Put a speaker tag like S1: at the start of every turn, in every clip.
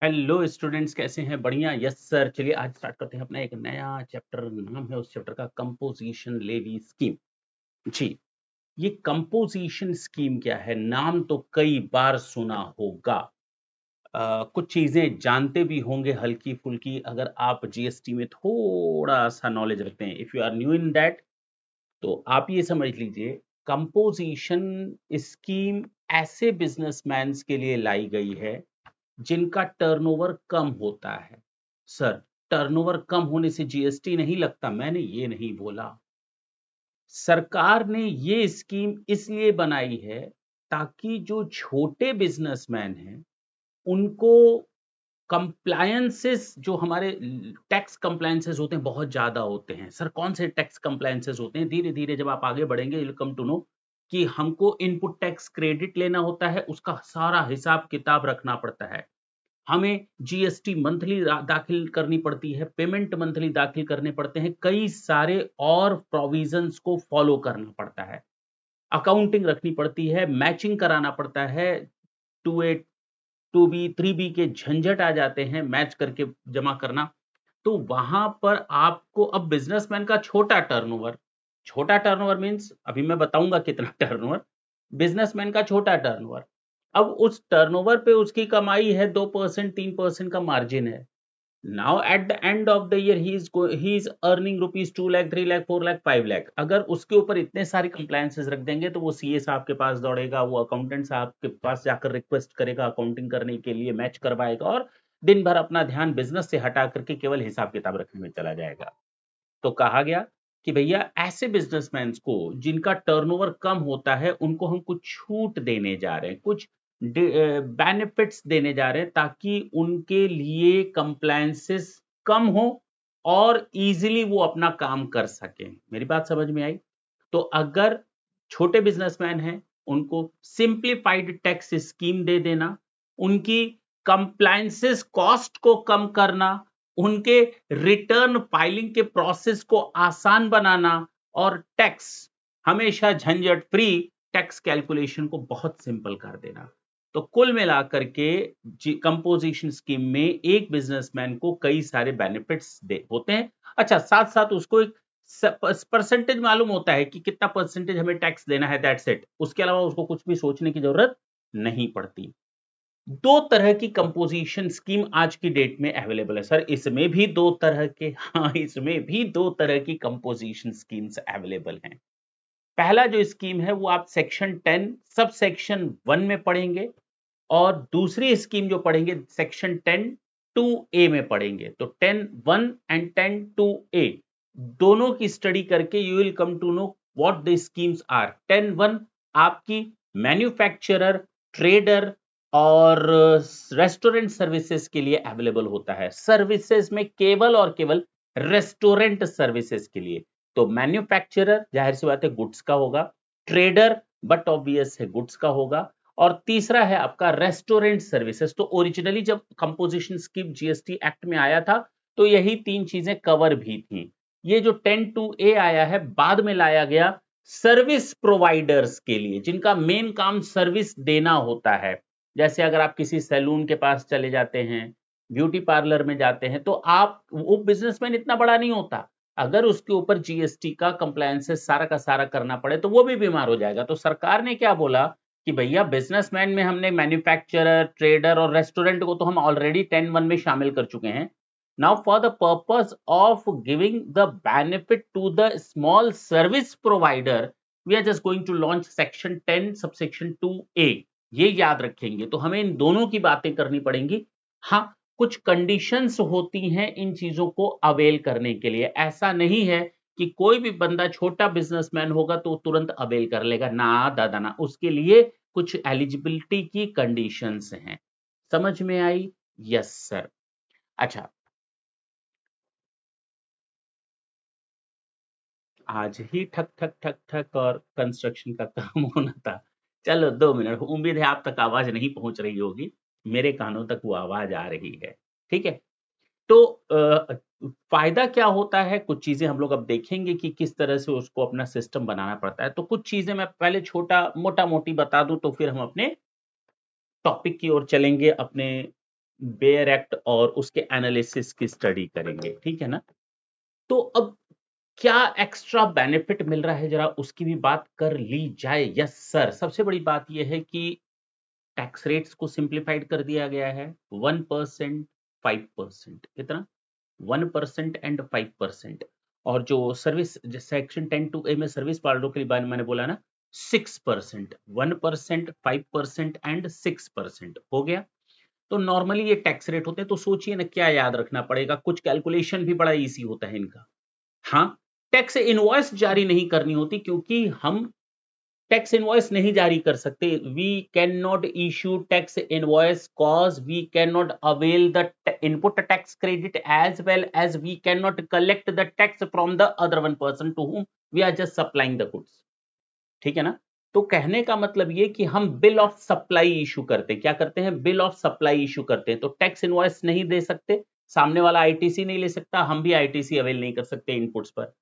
S1: Hello students, कैसे हैं? बढ़िया। Yes sir. चलिए आज स्टार्ट करते हैं अपना एक नया चैप्टर। नाम है उस चैप्टर का कंपोजिशन लेवी स्कीम। जी। ये कंपोजिशन स्कीम क्या है? नाम तो कई बार सुना होगा। कुछ चीजें जानते भी होंगे हल्की फुल्की, अगर आप जीएसटी में थोड़ा सा नॉलेज रखते हैं। If you are new in that, तो आप ये समझ लीजिए, कंपोजिशन स्कीम ऐसे बिजनेसमैन के लिए लाई गई है जिनका टर्नओवर कम होता है। सर, टर्नओवर कम होने से जीएसटी नहीं लगता, मैंने ये नहीं बोला। सरकार ने ये स्कीम इसलिए बनाई है ताकि जो छोटे बिजनेसमैन हैं उनको कंप्लायंसेस, जो हमारे टैक्स कंप्लायंसेस होते हैं, बहुत ज्यादा होते हैं। सर, कौन से टैक्स कंप्लायंसेस होते हैं? धीरे धीरे जब आप आगे बढ़ेंगे यू कम टू नो कि हमको इनपुट टैक्स क्रेडिट लेना होता है, उसका सारा हिसाब किताब रखना पड़ता है। हमें जीएसटी मंथली दाखिल करनी पड़ती है, पेमेंट मंथली दाखिल करने पड़ते हैं, कई सारे और प्रोविजंस को फॉलो करना पड़ता है, अकाउंटिंग रखनी पड़ती है, मैचिंग कराना पड़ता है। 2A 2B 3B के झंझट आ जाते हैं मैच करके जमा करना। तो वहां पर आपको अब बिजनेसमैन का छोटा टर्नओवर मींस अभी मैं बताऊंगा कितना टर्नओवर। बिजनेसमैन का छोटा टर्नओवर, अब उस टर्नओवर पे उसकी कमाई है 2%, 3% का मार्जिन है। Now at the end of the year he is earning rupees 2 lakh, 3 lakh, 4 lakh, 5 lakh. अगर उसके ऊपर इतने सारे कंप्लायंसेस रख देंगे तो वो सीए साहब के पास दौड़ेगा, वो अकाउंटेंट साहब के पास जाकर रिक्वेस्ट करेगा अकाउंटिंग करने के लिए, मैच करवाएगा और दिन भर अपना ध्यान बिजनेस से हटा करके केवल हिसाब किताब रखने में चला जाएगा। तो कहा गया कि भैया ऐसे बिजनेसमैन को जिनका टर्नओवर कम होता है उनको हम कुछ छूट देने जा रहे हैं, कुछ बेनिफिट्स देने जा रहे हैं ताकि उनके लिए कंप्लायंसेस कम हो और इजीली वो अपना काम कर सकें। मेरी बात समझ में आई? तो अगर छोटे बिजनेसमैन हैं उनको सिंप्लीफाइड टैक्स स्कीम दे देना, उनकी कंप्लायंसेस कॉस्ट को कम करना, उनके रिटर्न फाइलिंग के प्रोसेस को आसान बनाना और टैक्स हमेशा झंझट फ्री टैक्स कैलकुलेशन को बहुत सिंपल कर देना। तो कुल मिलाकर के कंपोजिशन स्कीम में एक बिजनेसमैन को कई सारे बेनिफिट्स दे होते हैं। अच्छा, साथ साथ उसको एक परसेंटेज मालूम होता है कि कितना परसेंटेज हमें टैक्स देना है, दैट्स इट। उसके अलावा उसको कुछ भी सोचने की जरूरत नहीं पड़ती। दो तरह की कंपोजिशन स्कीम आज की डेट में अवेलेबल है। सर, इसमें भी दो तरह के, हाँ, इसमें भी दो तरह की कंपोजिशन स्कीम्स अवेलेबल हैं। पहला जो स्कीम है वो आप सेक्शन 10 सब सेक्शन 1 में पढ़ेंगे और दूसरी स्कीम जो पढ़ेंगे सेक्शन 10 2A में पढ़ेंगे। तो 10 1 एंड 10 2A दोनों की स्टडी करके you will come to know what the schemes are. 10 1 आपकी मैन्युफैक्चरर, ट्रेडर और रेस्टोरेंट सर्विसेज के लिए अवेलेबल होता है। सर्विसेज में केवल और केवल रेस्टोरेंट सर्विसेज के लिए। तो मैन्युफैक्चरर जाहिर सी बात है गुड्स का होगा, ट्रेडर बट ऑब्वियस है गुड्स का होगा, और तीसरा है आपका रेस्टोरेंट सर्विसेज। तो ओरिजिनली जब कंपोजिशन स्कीम जीएसटी एक्ट में आया था तो यही तीन चीजें कवर भी थी। ये जो 10(2)A आया है बाद में लाया गया सर्विस प्रोवाइडर्स के लिए, जिनका मेन काम सर्विस देना होता है। जैसे अगर आप किसी सैलून के पास चले जाते हैं, ब्यूटी पार्लर में जाते हैं, तो आप वो बिजनेसमैन इतना बड़ा नहीं होता, अगर उसके ऊपर जीएसटी का कंप्लायंसेस सारा का सारा करना पड़े तो वो भी बीमार हो जाएगा। तो सरकार ने क्या बोला कि भैया बिजनेसमैन में हमने मैन्युफैक्चरर, ट्रेडर और रेस्टोरेंट को तो हम ऑलरेडी 10(1) में शामिल कर चुके हैं। Now for the purpose of giving the benefit to the small service provider we are just going to launch section 10 subsection 2A। ये याद रखेंगे। तो हमें इन दोनों की बातें करनी पड़ेंगी। हाँ, कुछ कंडीशंस होती हैं इन चीजों को अवेल करने के लिए। ऐसा नहीं है कि कोई भी बंदा छोटा बिजनेसमैन होगा तो तुरंत अवेल कर लेगा, ना दादा ना। उसके लिए कुछ एलिजिबिलिटी की कंडीशंस हैं। समझ में आई? Yes sir. अच्छा, आज ही ठक ठक ठक ठक और कंस्ट्रक्शन का काम होना था। चलो 2 मिनट, उम्मीद है आप तक आवाज नहीं पहुंच रही होगी, मेरे कानों तक वो आवाज आ रही है। ठीक है। तो फायदा क्या होता है, कुछ चीजें हम लोग अब देखेंगे कि किस तरह से उसको अपना सिस्टम बनाना पड़ता है। तो कुछ चीजें मैं पहले छोटा मोटा मोटी बता दूं तो फिर हम अपने टॉपिक की ओर चलेंगे, अपने बेयर एक्ट और उसके एनालिसिस की स्टडी करेंगे, ठीक है ना। तो अब क्या एक्स्ट्रा बेनिफिट मिल रहा है, जरा उसकी भी बात कर ली जाए। यस सर, सबसे बड़ी बात यह है कि टैक्स रेट्स को सिंप्लीफाइड कर दिया गया है। 1%, 5%, कितना, 1% एंड 5%। और जो सर्विस सेक्शन 10(2)A में सर्विस वालों के लिए मैंने बोला ना 6%, 1%, 5% एंड 6% हो गया। तो नॉर्मली ये टैक्स रेट होते हैं, तो सोचिए ना क्या याद रखना पड़ेगा, कुछ कैलकुलेशन भी बड़ा इजी होता है इनका। हाँ, टैक्स इनवॉइस जारी नहीं करनी होती, क्योंकि हम टैक्स इनवॉइस नहीं जारी कर सकते। We can not issue tax invoice cause we can not avail the input tax credit as well as we can not collect the tax from the other one person to whom we are just supplying the goods, ठीक है ना। तो कहने का मतलब ये कि हम बिल ऑफ सप्लाई इशू करते हैं। क्या करते हैं? बिल ऑफ सप्लाई इशू करते हैं। तो टैक्स इनवॉइस नहीं दे सकते, सामने वाला आईटीसी नहीं ले सकता, हम भी आईटीसी अवेल नहीं कर सकते इनपुट्स पर।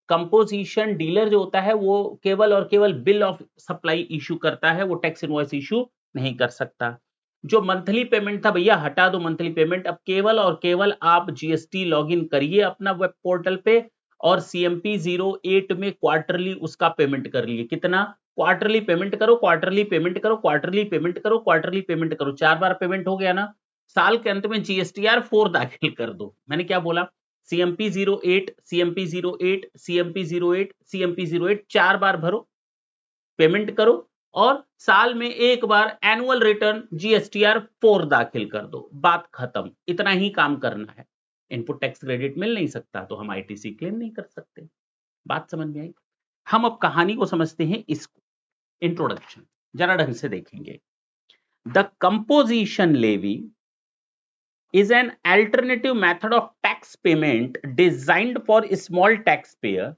S1: कंपोजिशन डीलर जो होता है वो केवल और केवल बिल ऑफ सप्लाई इशू करता है, वो टैक्स इनवॉइस इशू नहीं कर सकता। जो मंथली पेमेंट था भैया हटा दो मंथली पेमेंट, अब केवल और केवल आप जीएसटी लॉगिन करिए अपना वेब पोर्टल पे और सीएमपी 08 में क्वार्टरली उसका पेमेंट कर लिए। कितना? क्वार्टरली पेमेंट करो, क्वार्टरली पेमेंट करो, क्वार्टरली पेमेंट करो, क्वार्टरली पेमेंट करो। 4 बार पेमेंट हो गया ना, साल के अंत में जीएसटीआर 4 दाखिल कर दो। मैंने क्या बोला? सीएमपी 08, सीएमपी 08, सीएमपी 08, सीएमपी 08 4 बार भरो, पेमेंट करो और साल में एक बार एनुअल रिटर्न जीएसटीआर 4 दाखिल कर दो। बात खत्म, इतना ही काम करना है। इनपुट टैक्स क्रेडिट मिल नहीं सकता तो हम आईटीसी क्लेम नहीं कर सकते। बात समझ में आई? हम अब कहानी को समझते हैं। इसको इंट्रोडक्शन जरा ढंग से देखेंगे। The composition levy is an alternative method of tax payment designed for small taxpayer.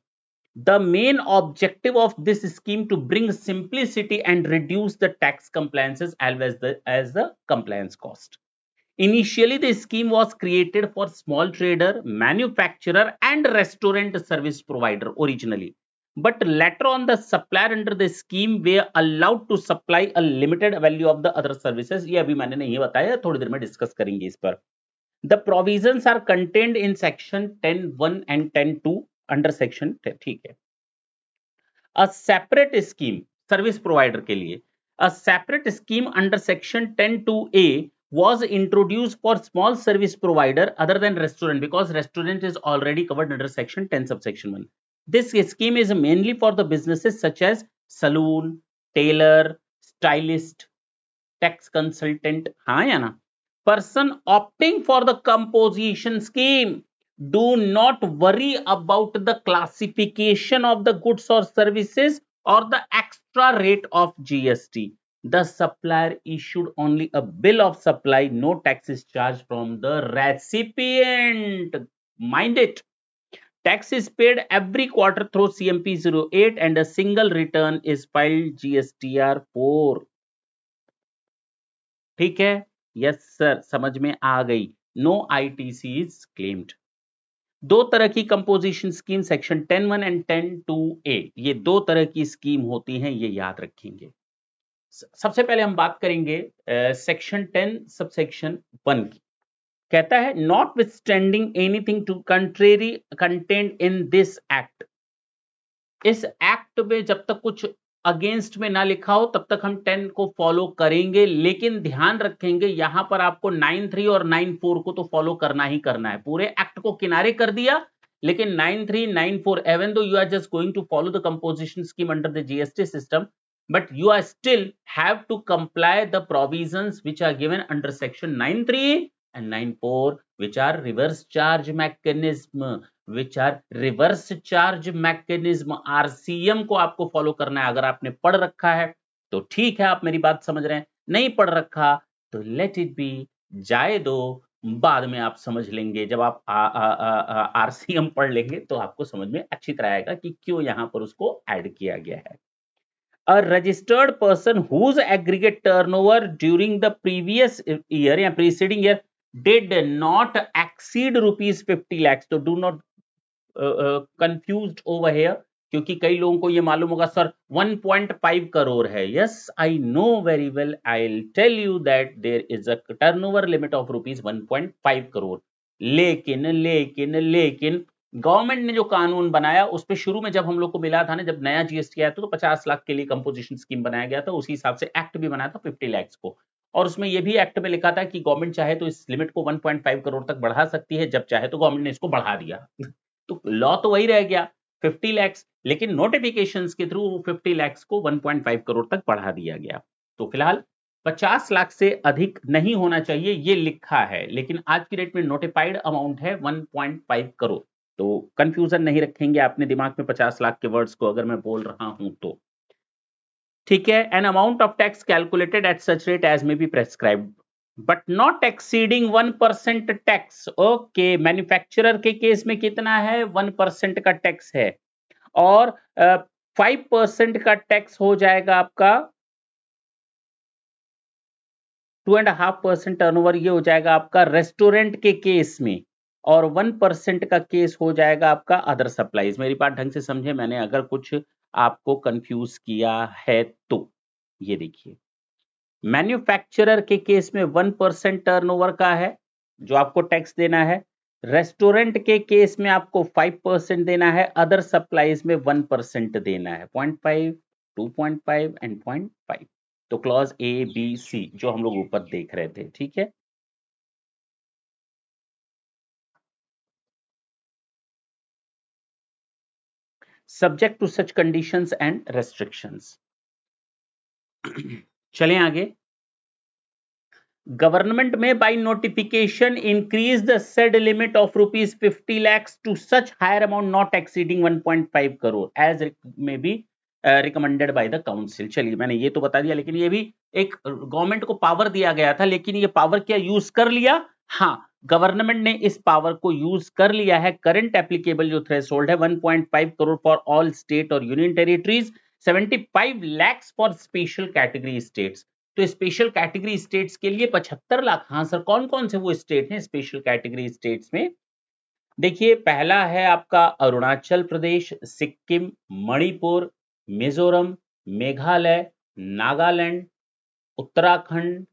S1: The main objective of this scheme to bring simplicity and reduce the tax compliances as the compliance cost. Initially, the scheme was created for small trader, manufacturer, and restaurant service provider originally. But later on, the supplier under the scheme were allowed to supply a limited value of the other services. ये अभी मैंने नहीं बताया, थोड़ी देर में discuss करेंगे इस पर। The provisions are contained in section 10(1) and 10(2) under section 10, ठीक है। A separate scheme service provider के लिए a separate scheme under section 10(2)A was introduced for small service provider other than restaurant, because restaurant is already covered under section 10 subsection 1. This scheme is mainly for the businesses such as saloon, tailor, stylist, tax consultant, हाँ या ना। Person opting for the composition scheme do not worry about the classification of the goods or services or the extra rate of GST. The supplier issued only a bill of supply, no tax is charged from the recipient. Mind it. Tax is paid every quarter through CMP 08 and a single return is filed GSTR 4. ठीक है? Yes sir, समझ में आ गई। No ITC is claimed. दो तरह की composition scheme section 10(1) and 10(2)A, ये दो तरह की स्कीम होती हैं, ये याद रखेंगे। सबसे पहले हम बात करेंगे सेक्शन 10 सबसेक्शन 1 की। कहता है notwithstanding anything to contrary content in this act. इस एक्ट में जब तक कुछ अगेंस्ट में ना लिखा हो तब तक हम 10 को फॉलो करेंगे, लेकिन ध्यान रखेंगे यहां पर आपको 9(3) और 9(4) को तो फॉलो करना ही करना है। पूरे एक्ट को किनारे कर दिया, लेकिन 9(3), 9(4 even though you are just going to follow the composition scheme under the GST system, but you are still have to comply the provisions which are given under section 9(3) and 9(4) which are reverse charge mechanism, which are reverse charge mechanism। RCM को आपको follow करना है। अगर आपने पढ़ रखा है तो ठीक है, आप मेरी बात समझ रहे हैं। नहीं पढ़ रखा तो लेट इट बी, जाए दो, बाद में आप समझ लेंगे। जब आप RCM पढ़ लेंगे तो आपको समझ में अच्छी तरह आएगा कि क्यों यहां पर उसको ऐड किया गया है। A registered person whose aggregate turnover during the previous year या preceding year did not exceed rupees 50 lakhs, तो do not confused over here, क्योंकि कई लोगों को ये मालूम होगा सर 1.5 करोड़ है। Yes, I know very well, I will tell you that there is a turnover limit of rupees 1.5 crore. लेकिन लेकिन लेकिन गवर्नमेंट ने जो कानून बनाया उस पे शुरू में जब हम लोग को मिला था ना, जब नया जीएसटी आया था तो 50 लाख के लिए कंपोजिशन स्कीम बनाया गया था, उसी हिसाब से एक्ट भी बनाया था 50 लाख को। और उसमें ये भी एक्ट में लिखा था कि गवर्नमेंट चाहे तो इस लिमिट को 1.5 करोड़ तक बढ़ा सकती है, जब चाहे तो गवर्नमेंट ने इसको बढ़ा दिया। तो लॉ तो वही रह गया 50 लाख, लेकिन नोटिफिकेशंस के थ्रू 50 लाख को 1.5 करोड़ तक बढ़ा दिया गया। तो फिलहाल 50 लाख से अधिक नहीं होना चाहिए ये लिखा है, लेकिन आज की डेट में नोटिफाइड अमाउंट है 1.5 करोड़। तो कंफ्यूजन नहीं रखेंगे अपने दिमाग में 50 लाख के वर्ड्स को अगर मैं बोल रहा हूं तो ठीक है। An amount of tax calculated at such rate as may be prescribed but not exceeding 1% tax. Okay, manufacturer के केस में कितना है? 1% का टैक्स है, और 5% का टैक्स हो जाएगा आपका 2.5% टर्नओवर, ये हो जाएगा आपका रेस्टोरेंट के केस में, और 1% का केस हो जाएगा आपका अदर सप्लाईज। मेरी बात ढंग से समझे मैंने, अगर कुछ आपको कंफ्यूज किया है तो ये देखिए, मैन्युफैक्चरर के केस में 1% टर्नओवर का है जो आपको टैक्स देना है, रेस्टोरेंट के केस में आपको 5% देना है, अदर सप्लाईज में 1% देना है, 0.5, 2.5 एंड 0.5। तो क्लॉज ए बी सी जो हम लोग ऊपर देख रहे थे, ठीक है। Subject to such conditions and restrictions. चलें आगे। Government may by notification increase the said limit of rupees 50 lakh to such higher amount not exceeding 1.5 crore as may be recommended by the council. चलिए, मैंने ये तो बता दिया, लेकिन ये भी एक गवर्नमेंट को पावर दिया गया था, लेकिन ये पावर क्या यूज कर लिया? हाँ, गवर्नमेंट ने इस पावर को यूज कर लिया है। करंट एप्लीकेबल जो थ्रेशोल्ड है 1.5 करोड़ फॉर ऑल स्टेट और union territories, 75 lakh for special category states. तो स्पेशल कैटेगरी स्टेट्स के लिए 75 लाख। हाँ सर, कौन कौन से वो स्टेट हैं स्पेशल कैटेगरी स्टेट्स में? देखिए, पहला है आपका अरुणाचल प्रदेश, सिक्किम, मणिपुर, मिजोरम, मेघालय, नागालैंड, उत्तराखंड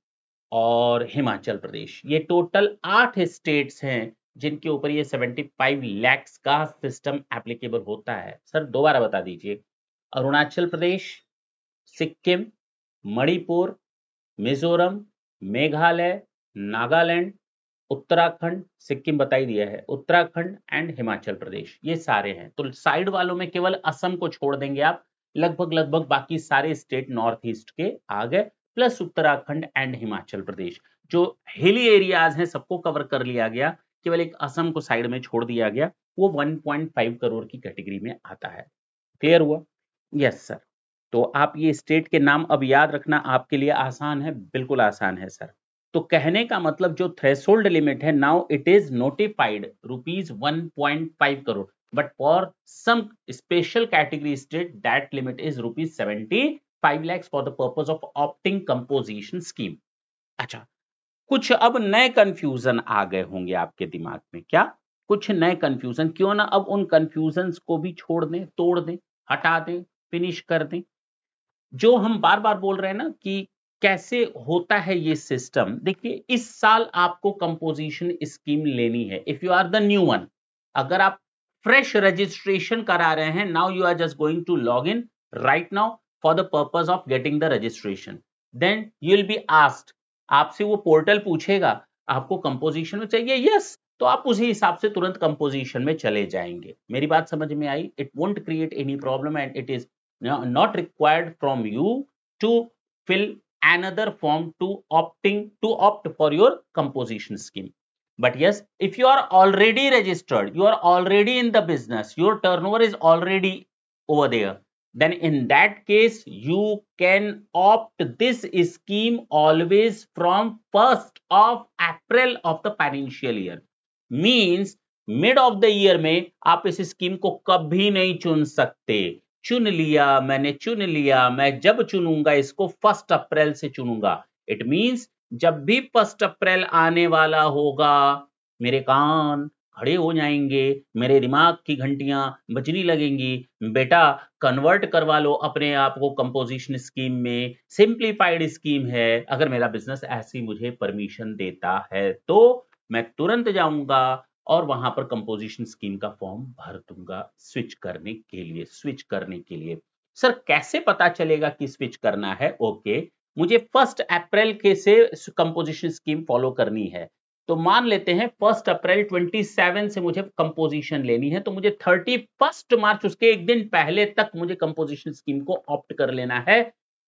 S1: और हिमाचल प्रदेश। ये टोटल 8 स्टेट्स हैं जिनके ऊपर ये 75 लाख का सिस्टम एप्लीकेबल होता है। सर दोबारा बता दीजिए। अरुणाचल प्रदेश, सिक्किम, मणिपुर, मिजोरम, मेघालय, नागालैंड, उत्तराखंड, सिक्किम बता ही दिया है, उत्तराखंड एंड हिमाचल प्रदेश, ये सारे हैं। तो साइड वालों में केवल असम को छोड़ देंगे आप, लगभग लगभग बाकी सारे स्टेट नॉर्थ ईस्ट के आ गए, प्लस उत्तराखंड एंड हिमाचल प्रदेश। जो हिली एरियाज हैं सबको कवर कर लिया गया, केवल एक असम को साइड में छोड़ दिया गया, वो 1.5 करोड़ की कैटेगरी में आता है। क्लियर हुआ? Yes sir. तो आप ये स्टेट के नाम अब याद रखना आपके लिए आसान है, बिल्कुल आसान है सर। तो कहने का मतलब जो थ्रेशोल्ड लिमिट है, now it is notified rupees 1.5 crore, but for some special category state that limit is rupees 75 lakhs for the purpose of opting composition scheme. अच्छा, कुछ अब नए कंफ्यूजन आ गए होंगे आपके दिमाग में। क्या कुछ नए कंफ्यूजन? क्यों ना अब उन कंफ्यूजन को भी छोड़ दें, तोड़ दें, हटा दें, फिनिश कर दें। जो हम बार बार बोल रहे हैं ना कि कैसे होता है ये सिस्टम। देखिए, इस साल आपको कंपोजिशन स्कीम लेनी है if you are the new one. अगर आप फ्रेश रजिस्ट्रेशन करा रहे हैं, now you are just going to log in right now for the purpose of getting the registration, then you will be asked, आपसे वो portal पूछेगा आपको composition में चाहिए, यस, तो आप उसी हिसाब से तुरंत कंपोजिशन में चले जाएंगे। मेरी बात समझ में आई? It won't create any problem and it is not required from you to fill another form to opt for your composition scheme. But yes, if you are already registered, you are already in the business, your turnover is already over there, then in that case you can opt this scheme always from 1st of April of the financial year. Means mid of the year में आप इस scheme को कभी नहीं चुन सकते। चुन लिया, मैंने चुन लिया, मैं जब चुनूंगा इसको 1 अप्रैल से चुनूंगा। इट मींस जब भी 1 अप्रैल आने वाला होगा, मेरे कान, खड़े हो जाएंगे, मेरे दिमाग की घंटियां बजने लगेंगी, बेटा कन्वर्ट करवा लो अपने आप को कंपोजिशन स्कीम में, सिंप्लीफाइड स्कीम है, अगर मेरा बिजनेस ऐसी मुझे परमिशन देता है तो मैं तुरंत जाऊंगा और वहां पर कंपोजिशन स्कीम का फॉर्म भर दूंगा स्विच करने के लिए। सर कैसे पता चलेगा कि स्विच करना है? ओके, मुझे 1 अप्रैल के से कंपोजिशन स्कीम फॉलो करनी है, तो मान लेते हैं 1 अप्रैल 27 से मुझे कंपोजिशन लेनी है, तो मुझे 31 मार्च उसके एक दिन पहले तक मुझे कंपोजिशन स्कीम को ऑप्ट कर लेना है।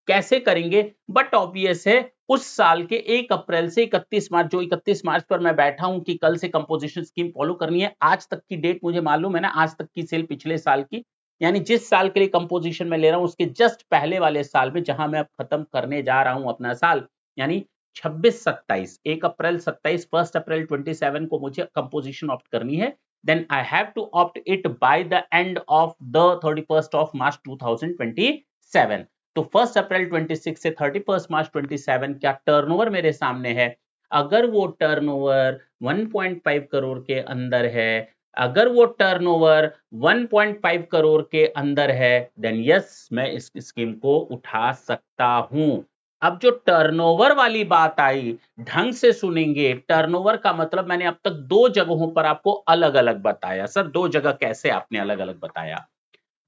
S1: कैसे करेंगे? बट ऑब्वियस है, उस साल के 1 अप्रैल से 31 मार्च, जो 31 मार्च पर मैं बैठा हूं कि कल से कंपोजिशन स्कीम फॉलो करनी है, आज तक की डेट मुझे मालूम है ना, आज तक की सेल पिछले साल की, यानी जिस साल के लिए कंपोजिशन में ले रहा हूं उसके जस्ट पहले वाले साल में, जहां मैं अब खत्म करने जा रहा हूं अपना साल, यानी 26-27, 1 अप्रैल 27, 1 अप्रैल 27 को मुझे कंपोजिशन ऑप्ट करनी है, then I have to opt it by the end of the 31 March 2027। तो 1 अप्रैल 26 से 31 मार्च 27 क्या टर्नओवर मेरे सामने है? अगर वो टर्नओवर 1.5 करोड़ के अंदर है, अगर वो टर्नओवर 1.5 करोड़ के अंदर है, देन यस मैं इस स्कीम को उठा सकता हूं। अब जो टर्नओवर वाली बात आई, ढंग से सुनेंगे, टर्नओवर का मतलब मैंने अब तक 2 जगहों पर आपको अलग अलग बताया। सर 2 जगह कैसे आपने अलग अलग बताया?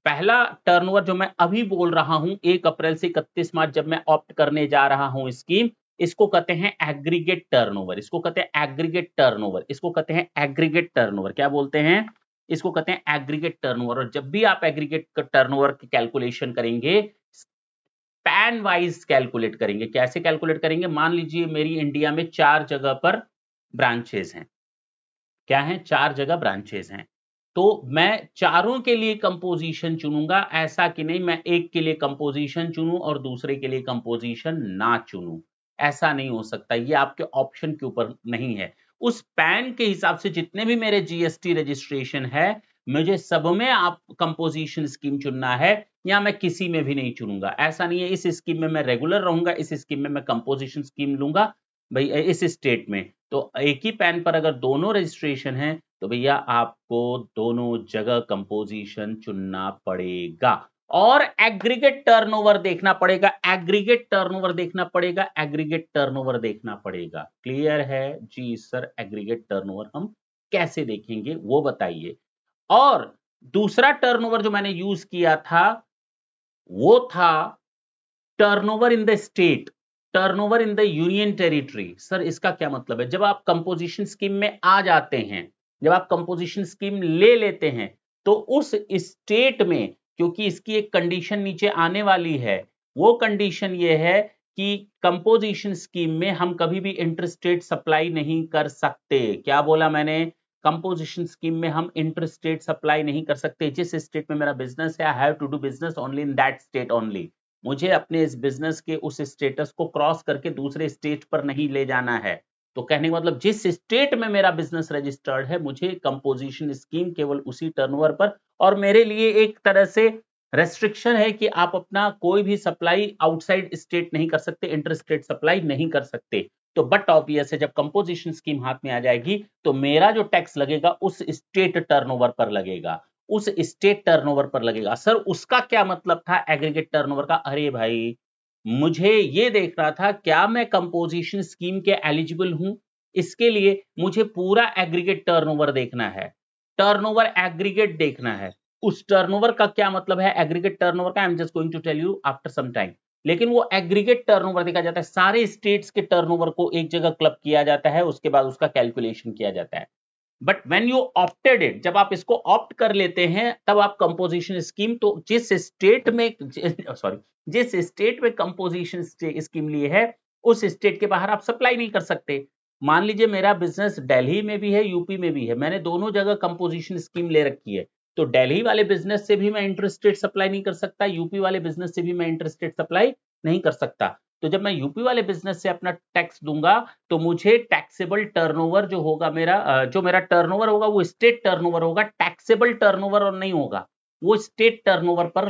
S1: पहला टर्नओवर जो मैं अभी बोल रहा हूं 1 अप्रैल से 31 मार्च जब मैं ऑप्ट करने जा रहा हूं स्कीम, इसको कहते हैं एग्रीगेट टर्नओवर, इसको कहते हैं एग्रीगेट टर्नओवर, इसको कहते हैं एग्रीगेट टर्नओवर। क्या बोलते हैं? इसको कहते हैं एग्रीगेट टर्नओवर। और जब भी आप एग्रीगेट टर्नओवर की कैलकुलेशन करेंगे, पैन वाइज कैलकुलेट करेंगे। कैसे कैलकुलेट करेंगे? मान लीजिए मेरी इंडिया में 4 जगह पर ब्रांचेस हैं। क्या है? 4 जगह ब्रांचेस हैं, तो मैं चारों के लिए कंपोजिशन चुनूंगा। ऐसा कि नहीं मैं एक के लिए कंपोजिशन चुनूं और दूसरे के लिए कंपोजिशन ना चुनूं, ऐसा नहीं हो सकता। ये आपके ऑप्शन के ऊपर नहीं है। उस पैन के हिसाब से जितने भी मेरे जीएसटी रजिस्ट्रेशन है, मुझे सब में आप कंपोजिशन स्कीम चुनना है, या मैं किसी में भी नहीं चुनूंगा। ऐसा नहीं है इस स्कीम में मैं रेगुलर रहूंगा, इस स्कीम में मैं कंपोजिशन स्कीम लूंगा। भाई इस स्टेट में तो एक ही पैन पर अगर दोनों रजिस्ट्रेशन है, तो भैया आपको दोनों जगह कंपोजिशन चुनना पड़ेगा। और एग्रीगेट टर्नओवर देखना पड़ेगा, एग्रीगेट टर्नओवर देखना पड़ेगा, एग्रीगेट टर्नओवर देखना पड़ेगा। क्लियर है जी सर? एग्रीगेट टर्नओवर हम कैसे देखेंगे वो बताइए। और दूसरा टर्नओवर जो मैंने यूज किया था वो था turnover in the state, turnover in the union territory. Sir इसका क्या मतलब है? जब आप कंपोजिशन स्कीम में आ जाते हैं, जब आप कंपोजिशन स्कीम ले लेते हैं, तो उस स्टेट में, क्योंकि इसकी एक कंडीशन नीचे आने वाली है, वो कंडीशन ये है कि कंपोजिशन स्कीम में हम कभी भी इंटरस्टेट सप्लाई नहीं कर सकते। क्या बोला मैंने? कंपोजिशन स्कीम में हम इंटरस्टेट सप्लाई नहीं कर सकते। जिस स्टेट में मेरा बिजनेस है, I have to do business only in that state only. मुझे अपने इस बिजनेस के उस स्टेटस को क्रॉस करके दूसरे स्टेट पर नहीं ले जाना है। तो कहने का मतलब जिस स्टेट में मेरा बिजनेस रजिस्टर्ड है, मुझे कंपोजिशन स्कीम केवल उसी टर्नओवर पर, और मेरे लिए एक तरह से रेस्ट्रिक्शन है कि आप अपना कोई भी सप्लाई आउटसाइड स्टेट नहीं कर सकते, इंटर स्टेट सप्लाई नहीं कर सकते। तो बट ऑब्वियस है जब कंपोजिशन स्कीम हाथ में आ जाएगी, तो मेरा जो टैक्स लगेगा उस स्टेट टर्नओवर पर लगेगा, उस स्टेट टर्नओवर पर लगेगा। सर उसका क्या मतलब था एग्रीगेट टर्नओवर का? अरे भाई मुझे ये देखना था क्या मैं कंपोजिशन स्कीम के एलिजिबल हूं। इसके लिए मुझे पूरा एग्रीगेट टर्नओवर देखना है, टर्नओवर एग्रीगेट देखना है। उस टर्नओवर का क्या मतलब है एग्रीगेट टर्नओवर का? I am just going to tell you after some time. लेकिन वो एग्रीगेट टर्नओवर देखा जाता है, सारे स्टेट्स के टर्नओवर को एक जगह क्लब किया जाता है, उसके बाद उसका कैलकुलेशन किया जाता है। But when you opted it, जब आप इसको ऑप्ट कर लेते हैं, तब आप कंपोजिशन स्कीम, तो जिस स्टेट में सॉरी जिस स्टेट में कंपोजिशन स्कीम लिए है, उस स्टेट के बाहर आप सप्लाई नहीं कर सकते। मान लीजिए मेरा बिजनेस दिल्ली में भी है, यूपी में भी है, मैंने दोनों जगह कंपोजिशन स्कीम ले रखी है, तो दिल्ली वाले बिजनेस से भी मैं इंटर स्टेट सप्लाई नहीं कर सकता, यूपी वाले बिजनेस से भी मैं इंटर स्टेट सप्लाई नहीं कर सकता। तो जब मैं यूपी वाले बिजनेस से अपना टैक्स दूंगा, तो मुझे टैक्सेबल टर्नओवर जो होगा मेरा, जो मेरा टर्नओवर होगा वो स्टेट टर्नओवर होगा, टैक्सेबल टर्नओवर और नहीं होगा, वो स्टेट टर्नओवर पर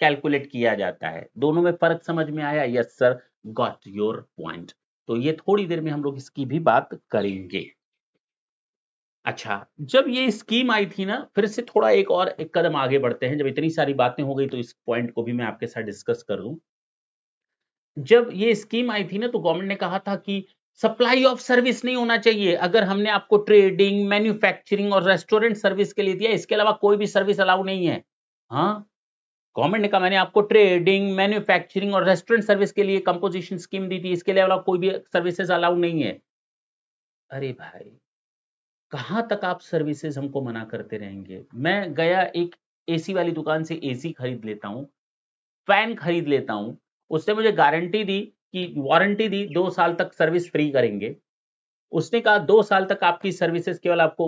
S1: कैलकुलेट किया जाता है। दोनों में फर्क समझ में आया? Yes sir, got your point. तो ये थोड़ी देर में हम लोग इसकी भी बात करेंगे। अच्छा, जब ये स्कीम आई थी ना, फिर से थोड़ा एक कदम आगे बढ़ते हैं। जब इतनी सारी बातें हो गई तो इस पॉइंट को भी मैं आपके साथ डिस्कस कर लूं। जब ये स्कीम आई थी ना, तो गवर्नमेंट ने कहा था कि सप्लाई ऑफ सर्विस नहीं होना चाहिए। अगर हमने आपको ट्रेडिंग, मैन्युफैक्चरिंग और रेस्टोरेंट सर्विस के लिए दिया, इसके अलावा कोई भी सर्विस अलाउ नहीं है। हाँ, गवर्नमेंट ने कहा मैंने आपको ट्रेडिंग, मैन्युफैक्चरिंग और रेस्टोरेंट सर्विस के लिए कंपोजिशन स्कीम दी थी, इसके अलावा कोई भी सर्विसेज अलाउ नहीं है। अरे भाई, कहाँ तक आप सर्विसेज हमको मना करते रहेंगे? मैं गया एक एसी वाली दुकान से एसी खरीद लेता हूँ, फैन खरीद लेता हूँ, उसने मुझे गारंटी दी कि वारंटी दी 2 साल तक सर्विस फ्री करेंगे। उसने कहा 2 साल तक आपकी सर्विसेज केवल आपको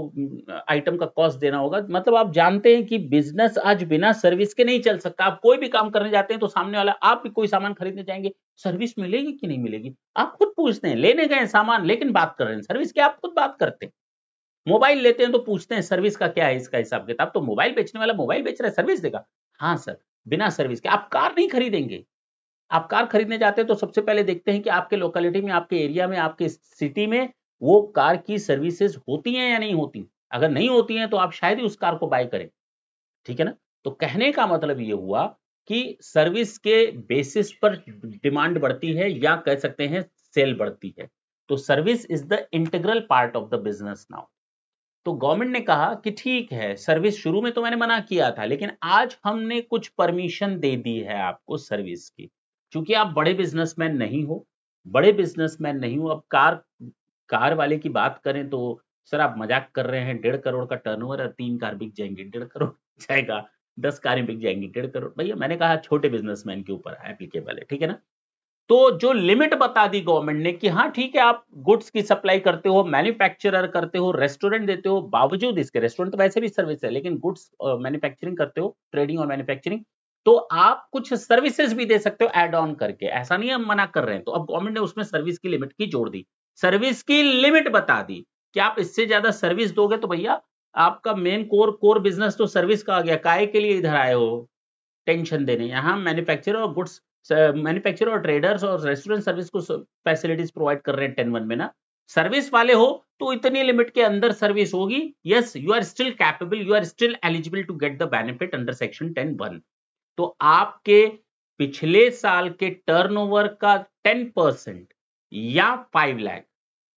S1: आइटम का कॉस्ट देना होगा। मतलब आप जानते हैं कि बिज़नेस आज बिना सर्विस के नहीं चल सकता। आप कोई भी काम करने जाते हैं तो सामने वाला, आप भी कोई सामान खरीदने जाएँगे, सर्विस मिलेगी कि नहीं मिलेगी? आप खुद पूछते हैं, लेने गए सामान लेकिन बात कर रहे हैं, सर्विस की आप खुद बात करते हैं। मोबाइल लेते हैं तो पूछते हैं सर्विस का क्या है इसका हिसाब-किताब? तो मोबाइल बेचने वाला मोबाइल बेच रहा है, सर्विस देगा? हाँ सर, बिना सर्विस के। आप कार नहीं खरीदेंगे। आप कार खरीदने जाते हैं तो सबसे पहले देखते हैं कि आपके लोकेलिटी में, आपके एरिया में, आपके सिटी में वो कार की सर्विसेज होती हैं या नहीं होती? अगर नहीं होती हैं तो आप शायद ही उस कार को बाय करें, ठीक है ना? तो कहने का मतलब ये हुआ कि सर्विस के बेसिस पर डिमांड बढ़ती है, या कह सकते हैं सेल बढ़ती है। तो service is the integral part of the business now. तो गवर्नमेंट ने कहा कि ठीक है, सर्विस शुरू में तो मैंने मना किया था, लेकिन आज हमने कुछ परमिशन दे दी है आपको सर्विस की। चूँकि आप बड़े बिज़नेसमैन नहीं हो, बड़े बिज़नेसमैन नहीं हो, अब कार कार वाले की बात करें तो सर आप मज़ाक कर रहे हैं, 1.5 करोड़ का टर्नओवर और 3 कार बिक जाएँगी, 1.5 करोड़ जाएगा, 10 कारें बिक जाएँगी, 1.5 करोड़। भैया मैंने कहा छोटे बिज़नेसमैन के ऊपर एप्लीकेबल है, ठीक है ना? तो जो लिमिट बता दी गवर्नमेंट ने कि हाँ ठीक है, आप गुड्स की सप्लाई करते हो, मैन्युफैक्चरर करते हो, रेस्टोरेंट देते हो, बावजूद इसके रेस्टोरेंट तो वैसे भी सर्विस है, लेकिन गुड्स मैन्युफैक्चरिंग करते हो, ट्रेडिंग और मैन्युफैक्चरिंग, तो आप कुछ सर्विसेज भी दे सकते हो ऐड ऑन करके। ऐसा नहीं है हम मना कर रहे हैं। तो अब गवर्नमेंट ने उसमें सर्विस की लिमिट की जोड़ दी, सर्विस की लिमिट बता दी कि आप इससे ज्यादा सर्विस दोगे तो भैया आपका मेन कोर कोर बिजनेस तो सर्विस का आ गया। काहे के लिए इधर आए हो टेंशन देने? यहाँ मैन्युफैक्चरर और गुड्स मैन्युफैक्चरर और ट्रेडर्स और रेस्टोरेंट सर्विस को फैसिलिटीज प्रोवाइड कर रहे हैं 10(1) में ना। सर्विस वाले हो तो इतनी लिमिट के अंदर सर्विस होगी। Yes, you are still capable, you are still eligible to get the benefit under section 10(1). तो आपके पिछले साल के टर्नओवर का 10% या 5 लाख,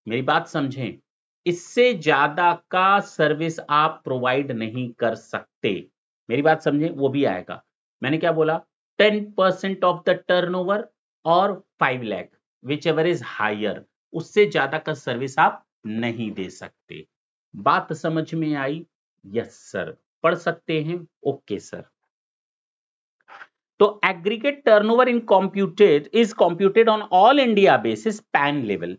S1: मेरी बात समझें, इससे ज्यादा का सर्विस आप प्रोवाइड नहीं कर सकते। मेरी बात समझें, वो भी आएगा। मैंने क्या बोला? 10% ऑफ द टर्नओवर और 5 lakh, whichever is higher, उससे ज्यादा का सर्विस आप नहीं दे सकते। बात समझ में आई? Yes sir. पढ़ सकते हैं? Okay sir. तो aggregate turnover in computed is computed on all India basis pan level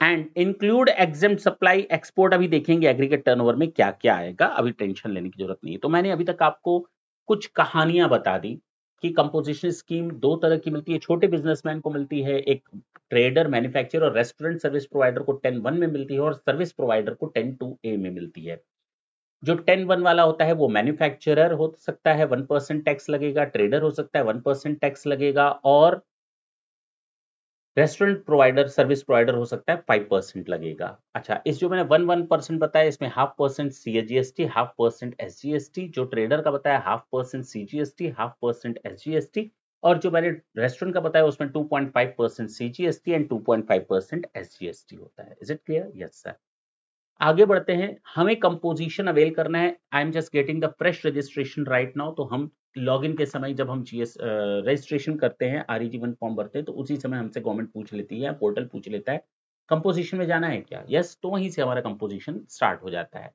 S1: and include exempt supply export। अभी देखेंगे एग्रीगेट टर्नओवर में क्या क्या आएगा, अभी टेंशन लेने की जरूरत नहीं है। तो मैंने अभी तक आपको कुछ कहानियां बता दी कि कंपोजिशन स्कीम दो तरह की मिलती है। छोटे बिजनेसमैन को मिलती है, एक ट्रेडर, मैन्युफैक्चरर और रेस्टोरेंट सर्विस प्रोवाइडर को 10(1) में मिलती है, और सर्विस प्रोवाइडर को 10(2)A में मिलती है। जो 10(1) वाला होता है वो मैन्युफैक्चरर हो सकता है, 1% टैक्स लगेगा, ट्रेडर हो सकता है 1% टैक्स लगेगा, और रेस्टोरेंट प्रोवाइडर, सर्विस प्रोवाइडर हो सकता है 5% लगेगा। अच्छा, इस जो मैंने 1% बताया, इसमें 0.5% CGST, 0.5% SGST, जो ट्रेडर का बताया 0.5% CGST, 0.5% SGST, और जो मैंने रेस्टोरेंट का बताया उसमें 2.5% CGST एंड 2.5% SGST होता है। Is it clear? Yes sir. आगे बढ़ते हैं। हमें कंपोजिशन अवेल करना है। आई am just getting the fresh registration right now. तो हम लॉगिन के समय जब हम जीएस रजिस्ट्रेशन करते हैं, REG1 फॉर्म भरते हैं, तो उसी समय हमसे गवर्नमेंट पूछ लेती है, पोर्टल पूछ लेता है कंपोजिशन में जाना है क्या? यस, तो वहीं से हमारा कंपोजिशन स्टार्ट हो जाता है।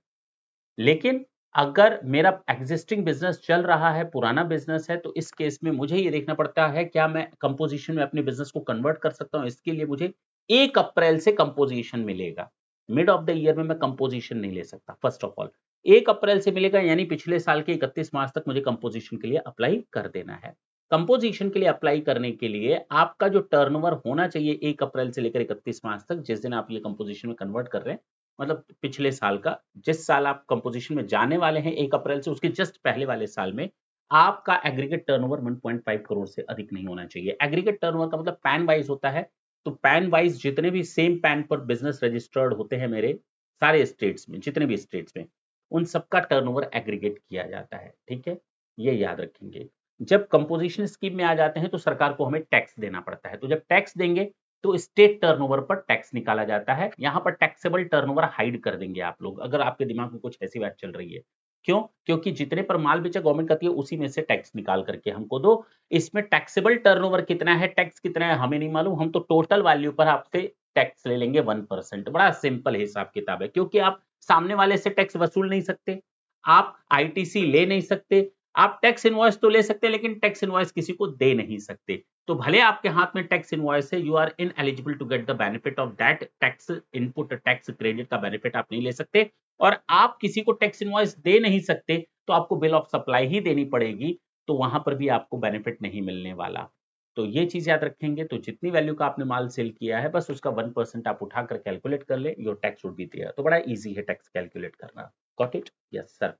S1: लेकिन अगर मेरा एग्जिस्टिंग बिजनेस चल रहा है, पुराना बिजनेस है, तो इस केस में मुझे ये देखना पड़ता है क्या मैं कंपोजिशन में अपने बिजनेस को कन्वर्ट कर सकता हूँ। इसके लिए मुझे 1 अप्रैल से कंपोजिशन मिलेगा। मिड ऑफ द ईयर में मैं कंपोजिशन नहीं ले सकता। फर्स्ट ऑफ ऑल 1 अप्रैल से मिलेगा, यानी पिछले साल के 31 मार्च तक मुझे कंपोजिशन के लिए अप्लाई कर देना है। कंपोजिशन के लिए अप्लाई करने के लिए आपका जो टर्नओवर होना चाहिए 1 अप्रैल से लेकर 31 मार्च तक, जिस दिन आप ये कंपोजिशन में कन्वर्ट कर रहे हैं, मतलब पिछले साल का, जिस साल आप कंपोजिशन में जाने वाले हैं 1 अप्रैल से, उसके जस्ट पहले वाले साल में आपका एग्रीगेट टर्नओवर 1.5 करोड़ से अधिक नहीं होना चाहिए। एग्रीगेट टर्नओवर का मतलब पैन वाइज होता है। तो पैन वाइज जितने भी सेम पैन पर बिजनेस रजिस्टर्ड होते हैं मेरे, सारे स्टेट्स में, जितने भी स्टेट्स में, उन सबका टर्नओवर एग्रीगेट किया जाता है। ठीक है, ये याद रखेंगे। जब कंपोजिशन स्कीम में आ जाते हैं तो सरकार को हमें टैक्स देना पड़ता है, तो जब टैक्स देंगे तो स्टेट टर्नओवर पर टैक्स निकाला जाता है। यहाँ पर टैक्सेबल टर्नओवर हाइड कर देंगे आप लोग, अगर आपके दिमाग में कुछ ऐसी बात चल रही है। क्यों? क्योंकि जितने पर माल बेचा गवर्नमेंट करती है उसी में से टैक्स निकाल करके हमको दो। इसमें टैक्सेबल टर्नओवर कितना है, टैक्स कितना है हमें नहीं मालूम, हम तो टोटल वैल्यू पर आपसे टैक्स ले लेंगे 1%। बड़ा सिंपल हिसाब किताब है, क्योंकि आप सामने वाले से टैक्स वसूल नहीं सकते, आप आईटीसी ले नहीं सकते, आप टैक्स इनवॉइस तो ले सकते हैं लेकिन टैक्स इनवॉइस किसी को दे नहीं सकते। तो भले आपके हाथ में टैक्स इनवॉइस है, you are ineligible to get the benefit of that tax input, tax credit का बेनिफिट आप नहीं ले सकते। और आप किसी को टैक्स इनवॉइस दे नहीं सकते तो आपको बिल ऑफ सप्लाई ही देनी पड़ेगी, तो वहां पर भी आपको बेनिफिट नहीं मिलने वाला। तो ये चीज याद रखेंगे। तो जितनी वैल्यू का आपने माल सेल किया है बस उसका 1% आप उठाकर कैलकुलेट कर ले, your tax would be there. तो बड़ा इजी है टैक्स कैलकुलेट करना। Got it? Yes sir.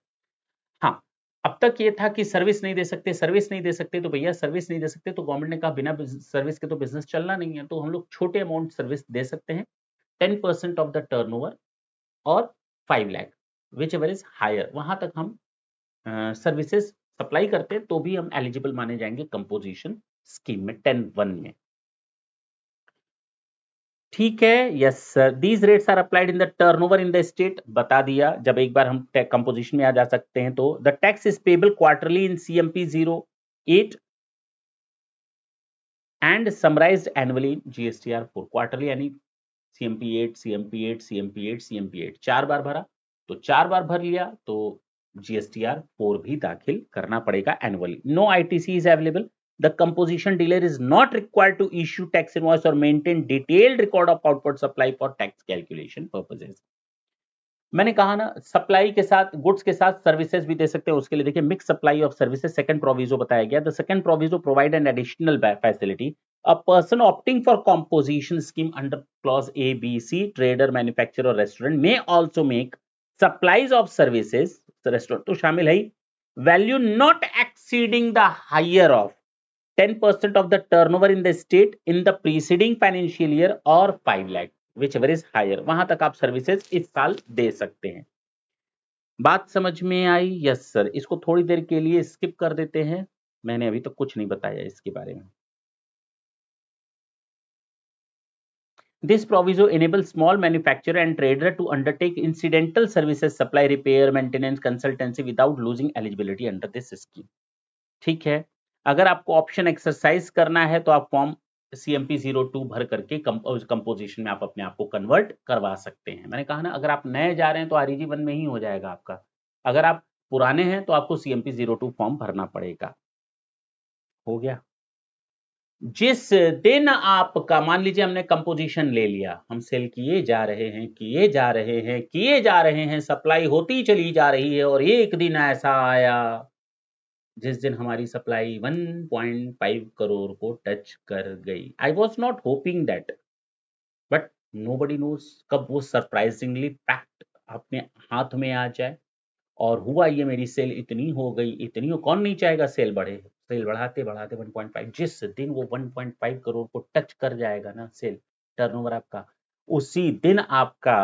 S1: हाँ, अब तक ये था कि सर्विस नहीं दे सकते, सर्विस नहीं दे सकते, तो भैया सर्विस नहीं दे सकते तो गवर्नमेंट ने कहा बिना सर्विस के तो बिजनेस चलना नहीं है, तो हम लोग छोटे अमाउंट सर्विस दे सकते हैं, 10% ऑफ द टर्नओवर और 5 lakh, whichever is higher, वहां तक हम सर्विसेज सप्लाई करते हैं तो भी हम एलिजिबल माने जाएंगे कंपोजिशन स्कीम में 10(1) में। ठीक है, yes sir. These rates are applied in the turnover in the state, बता दिया। जब एक बार हम कंपोजिशन में आ जा सकते हैं तो the tax is payable quarterly in CMP 08 and summarised annually in GSTR 4। Quarterly यानी CMP 8, CMP 8, CMP 8, CMP 8 4 बार भरा, तो 4 बार भर लिया तो GSTR 4 भी दाखिल करना पड़ेगा annually. No ITC is available. The composition dealer is not required to issue tax invoice or maintain detailed record of outward supply for tax calculation purposes. मैंने कहा ना, सप्लाई के साथ, गुड्स के साथ सर्विसेज भी दे सकते हैं। उसके लिए देखिए mix supply of services, second proviso बताया गया। The second proviso provide an additional facility, a person opting for composition scheme under clause A, B, C, trader, manufacturer, restaurant may also make supplies of services, restaurant तो शामिल है, value not exceeding the higher of 10% of the turnover in the state in the preceding financial year or 5 lakh, whichever is higher, वहां तक आप services इस साल दे सकते हैं। बात समझ में आई? Yes sir. इसको थोड़ी देर के लिए स्किप कर देते हैं, मैंने अभी तक कुछ नहीं बताया इसके बारे में। This proviso enables small manufacturer and trader to undertake incidental services, supply, repair, maintenance, consultancy without losing eligibility under this scheme. ठीक है, अगर आपको ऑप्शन एक्सरसाइज करना है तो आप फॉर्म CMP 02 भर करके कंपोजिशन में आप अपने आप को कन्वर्ट करवा सकते हैं। मैंने कहा ना, अगर आप नए जा रहे हैं तो REG 1 में ही हो जाएगा आपका, अगर आप पुराने हैं तो आपको CMP 02 फॉर्म भरना पड़ेगा। हो गया। जिस दिन आपका, मान लीजिए हमने कंपोजिशन ले लिया, हम सेल किए जा रहे हैं, किए जा रहे हैं, किए जा रहे हैं, सप्लाई होती चली जा रही है, और एक दिन ऐसा आया जिस दिन हमारी सप्लाई 1.5 करोड़ को टच कर गई। I was not hoping that, but nobody knows कब वो सरप्राइजिंगली पैक्ट अपने हाथ में आ जाए। और हुआ ये, मेरी सेल इतनी हो गई, इतनी हो, कौन नहीं चाहेगा सेल बढ़े। सेल बढ़ाते बढ़ाते 1.5, जिस दिन वो 1.5 करोड़ को टच कर जाएगा ना सेल टर्नओवर आपका, उसी दिन आपका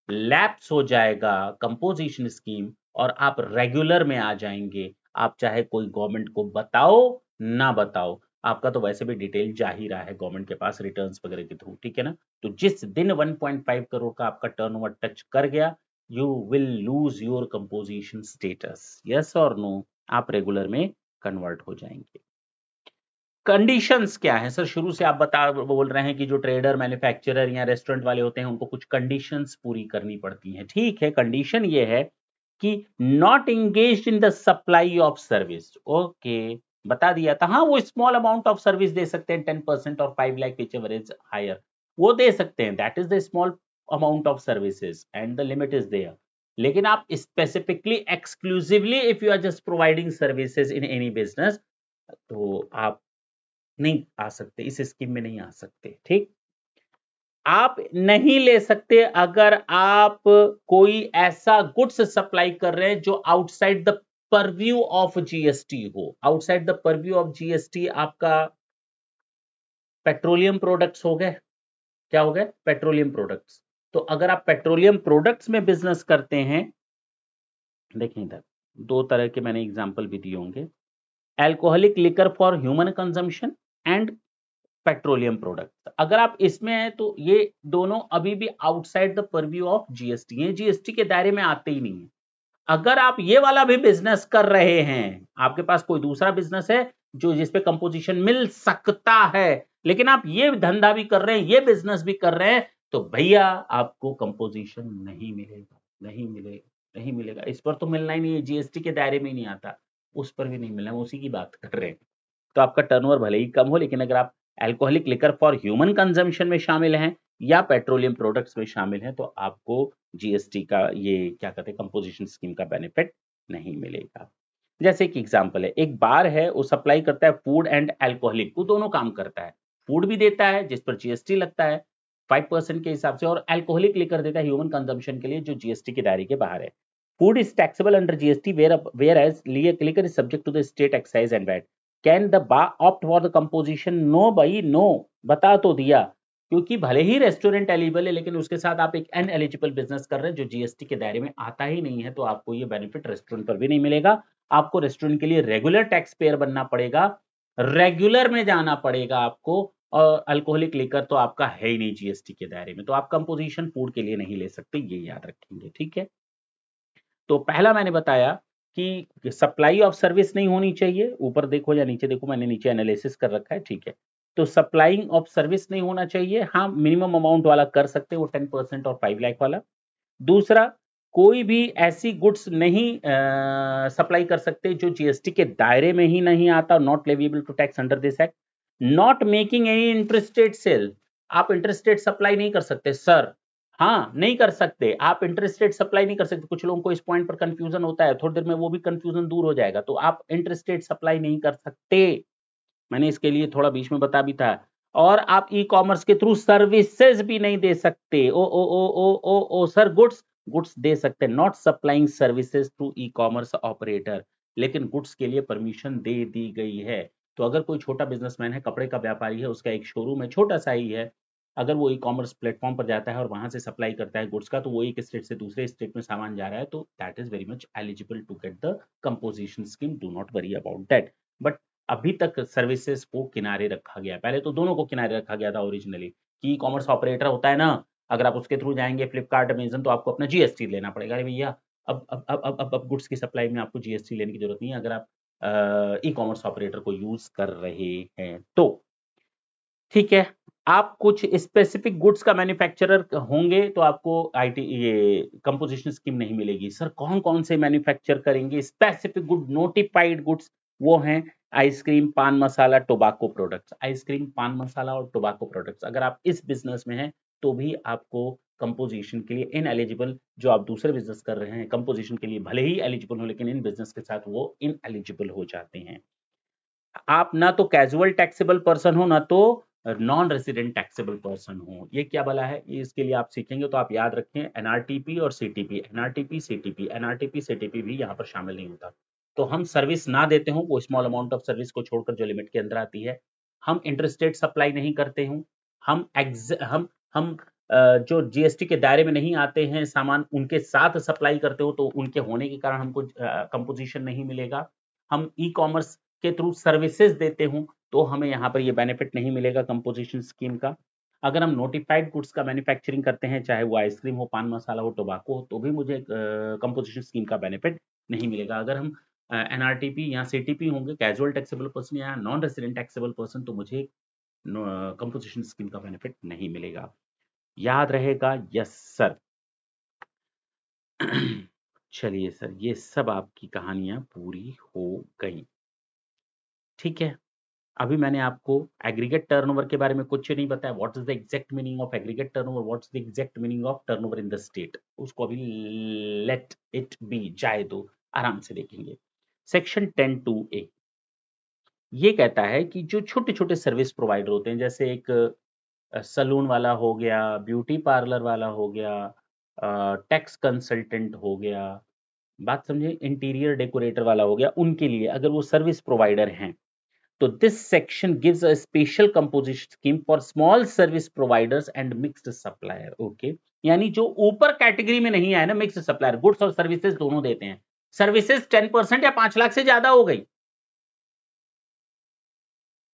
S1: लैप्स हो जाएगा कंपोजिशन स्कीम और आप रेगुलर में आ जाएंगे। आप चाहे कोई गवर्नमेंट को बताओ ना बताओ, आपका तो वैसे भी डिटेल जा ही रहा है गवर्नमेंट के पास रिटर्न्स वगैरह के थ्रू, ठीक है ना। तो जिस दिन 1.5 करोड़ का आपका टर्नओवर टच कर गया, you will lose your composition status, yes or no, आप रेगुलर में कन्वर्ट हो जाएंगे। कंडीशंस क्या है सर? शुरू से आप बोल रहे हैं कि जो ट्रेडर, मैन्युफैक्चरर या रेस्टोरेंट वाले होते हैं उनको कुछ कंडीशंस पूरी करनी पड़ती हैं। ठीक है, कंडीशन ये है कि not engaged in the supply of service. Okay, बता दिया था। हाँ, वो स्मॉल अमाउंट ऑफ सर्विस दे सकते हैं, 10% और 5 लाख व्हिचएवर इज हायर, वो दे सकते हैं, that is the small amount of services and the limit is there. लेकिन आप specifically, exclusively if you are just providing services in any business, तो आप नहीं आ सकते, इस स्कीम में नहीं आ सकते। ठीक, आप नहीं ले सकते अगर आप कोई ऐसा गुड्स सप्लाई कर रहे हैं जो outside the purview of GST हो। Outside the purview of GST आपका पेट्रोलियम प्रोडक्ट्स हो गए। क्या हो गए? Petroleum products. तो अगर आप पेट्रोलियम प्रोडक्ट्स में बिजनेस करते हैं, देखें इधर दो तरह के मैंने एग्जांपल भी दिए होंगे, alcoholic liquor for human consumption and petroleum product. अगर आप इसमें हैं तो ये दोनों अभी भी outside the purview of GST, ये जीएसटी के दायरे में आते ही नहीं है। अगर आप ये वाला भी बिजनेस कर रहे हैं, आपके पास कोई दूसरा बिजनेस है जो जिसपे कंपोजिशन मिल सकता है, लेकिन आप ये धंधा भी कर रहे हैं, ये बिजनेस भी कर रहे हैं, तो भैया आपको कंपोजिशन नहीं मिलेगा, नहीं मिलेगा, नहीं मिलेगा। इस पर तो मिलना ही नहीं है, जीएसटी के दायरे में ही नहीं आता, उस पर भी नहीं मिलना, उसी की बात कर रहे हैं। तो आपका टर्नओवर भले ही कम हो, लेकिन अगर आप alcoholic liquor for human consumption में शामिल हैं या पेट्रोलियम प्रोडक्ट्स में शामिल हैं, तो आपको जीएसटी का ये क्या कहते हैं कंपोजिशन स्कीम का बेनिफिट नहीं मिलेगा। जैसे एक एग्जांपल है, एक बार है वो सप्लाई करता है फूड एंड अल्कोहलिक, वो दोनों काम करता है, फूड भी देता है जिस पर जीएसटी लगता है 5% के हिसाब से, और अल्कोहलिक लिकर देता है ह्यूमन कंजम्पशन के लिए जो जीएसटी के दायरे के बाहर है। Food is taxable under GST whereas liquor is subject to the state excise and VAT. Can the बा opt for the composition? No भाई नो, बता तो दिया, क्योंकि भले ही रेस्टोरेंट एलिजिबल है लेकिन उसके साथ आप एक अनएलिजिबल बिजनेस कर रहे हैं जो जीएसटी के दायरे में आता ही नहीं है, तो आपको ये बेनिफिट रेस्टोरेंट पर भी नहीं मिलेगा। आपको रेस्टोरेंट के लिए रेगुलर टैक्स पेयर बनना पड़ेगा, रेगुलर में जाना पड़ेगा आपको, और अल्कोहलिक लेकर तो आपका है ही नहीं जीएसटी के दायरे में, तो आप कंपोजिशन फूड के लिए नहीं ले सकते, ये याद रखेंगे, ठीक है। तो पहला मैंने बताया कि सप्लाई ऑफ सर्विस नहीं होनी चाहिए, ऊपर देखो या नीचे देखो, मैंने नीचे एनालिसिस कर रखा है, ठीक है। तो सप्लाइंग ऑफ सर्विस नहीं होना चाहिए, हाँ मिनिमम अमाउंट वाला कर सकते हैं वो 10% और 5 लाख वाला। दूसरा, कोई भी ऐसी गुड्स नहीं सप्लाई कर सकते जो जीएसटी के दायरे में ही नहीं आता, not leviable to tax under this act. Not making any interstate sale, आप इंटरस्टेट सप्लाई नहीं कर सकते सर, हाँ नहीं कर सकते, आप इंटरस्टेट सप्लाई नहीं कर सकते। कुछ लोगों को इस पॉइंट पर कंफ्यूजन होता है, थोड़ी देर में वो भी कंफ्यूजन दूर हो जाएगा। तो आप इंटरस्टेट सप्लाई नहीं कर सकते, मैंने इसके लिए थोड़ा बीच में बता भी था। और आप ई कॉमर्स के थ्रू सर्विसेज भी नहीं दे सकते, ओ सर गुड्स दे सकते, not supplying services to e commerce operator, लेकिन गुड्स के लिए परमिशन दे दी गई है। तो अगर कोई छोटा बिजनेसमैन है, कपड़े का व्यापारी है, उसका एक शोरूम है, छोटा सा ही है, अगर वो ई कॉमर्स प्लेटफॉर्म पर जाता है और वहां से सप्लाई करता है गुड्स का, तो वो एक स्टेट से दूसरे स्टेट में सामान जा रहा है, तो that is very much eligible to get the composition scheme, do not worry about that. But अभी तक सर्विसेज को किनारे रखा गया, पहले तो दोनों को किनारे रखा गया था ओरिजिनली, कि ई कॉमर्स ऑपरेटर होता है ना, अगर आप उसके थ्रू जाएंगे फ्लिपकार्ट अमेजन, तो आपको अपना जीएसटी लेना पड़ेगा। अरे भैया अब गुड्स की सप्लाई में आपको जीएसटी लेने की जरूरत नहीं है अगर आप ई कॉमर्स ऑपरेटर को यूज कर रहे हैं तो, ठीक है। आप कुछ स्पेसिफिक गुड्स का मैन्युफैक्चरर होंगे तो आपको आईटी ये कंपोजिशन स्कीम नहीं मिलेगी। सर कौन कौन से मैन्युफैक्चर करेंगे स्पेसिफिक गुड नोटिफाइड गुड्स? वो हैं आइसक्रीम, पान मसाला, टोबाको प्रोडक्ट्स। आइसक्रीम, पान मसाला और टोबाको प्रोडक्ट्स, अगर आप इस बिजनेस में हैं तो भी आपको कंपोजिशन के लिए इन एलिजिबल, जो आप दूसरे बिजनेस कर रहे हैं कंपोजिशन के लिए भले ही एलिजिबल हो, लेकिन इन बिजनेस के साथ वो इन एलिजिबल हो जाते हैं। आप ना तो कैजुअल टैक्सेबल पर्सन हो, ना तो नॉन रेसिडेंट टैक्सेबल पर्सन हो। ये क्या भला है, ये इसके लिए आप सीखेंगे तो आप याद रखें, एनआरटीपी और CTP, NRTP CTP, NRTP CTP भी यहाँ पर शामिल नहीं होता। तो हम सर्विस ना देते हो, वो स्मॉल अमाउंट ऑफ सर्विस को छोड़कर जो लिमिट के अंदर आती है, हम इंटरस्टेट सप्लाई नहीं करते हूँ, हम जो जीएसटी के दायरे में नहीं आते हैं सामान, उनके साथ सप्लाई करते हो, तो उनके होने के कारण हमको कंपोजिशन नहीं मिलेगा। हम ई कॉमर्स के थ्रू सर्विसेज देते हूँ तो हमें यहाँ पर ये बेनिफिट नहीं मिलेगा कंपोजिशन स्कीम का। अगर हम नोटिफाइड गुड्स का मैन्युफैक्चरिंग करते हैं, चाहे वो आइसक्रीम हो, पान मसाला हो, टोबाको हो, तो भी मुझे कंपोजिशन स्कीम का बेनिफिट नहीं मिलेगा। अगर हम एनआरटीपी या सीटीपी होंगे, कैजुअल टैक्सेबल पर्सन या नॉन रेसिडेंट टैक्सेबल पर्सन, तो मुझे कंपोजिशन स्कीम का बेनिफिट नहीं मिलेगा। याद रहेगा? Yes sir. चलिए सर, ये सब आपकी कहानियां पूरी हो गई, ठीक है। अभी मैंने आपको एग्रीगेट टर्नओवर के बारे में कुछ नहीं बताया, what is the exact meaning of aggregate turnover, what is the exact meaning of turnover in the state, उसको अभी लेट इट बी, जाए दो, आराम से देखेंगे। सेक्शन 10(2)(a ये कहता है कि जो छोटे छोटे सर्विस प्रोवाइडर होते हैं, जैसे एक सलून वाला हो गया, ब्यूटी पार्लर वाला हो गया, टैक्स कंसल्टेंट हो गया, बात समझे, इंटीरियर डेकोरेटर वाला हो गया, उनके लिए अगर वो सर्विस प्रोवाइडर हैं तो this section gives a special composition scheme for small service providers and mixed supplier. Okay, यानी जो ऊपर कैटेगरी में नहीं आया ना, मिक्स्ड सप्लायर, गुड्स और सर्विसेज दोनों देते हैं। सर्विसेज 10% या 5 लाख से ज्यादा हो गई,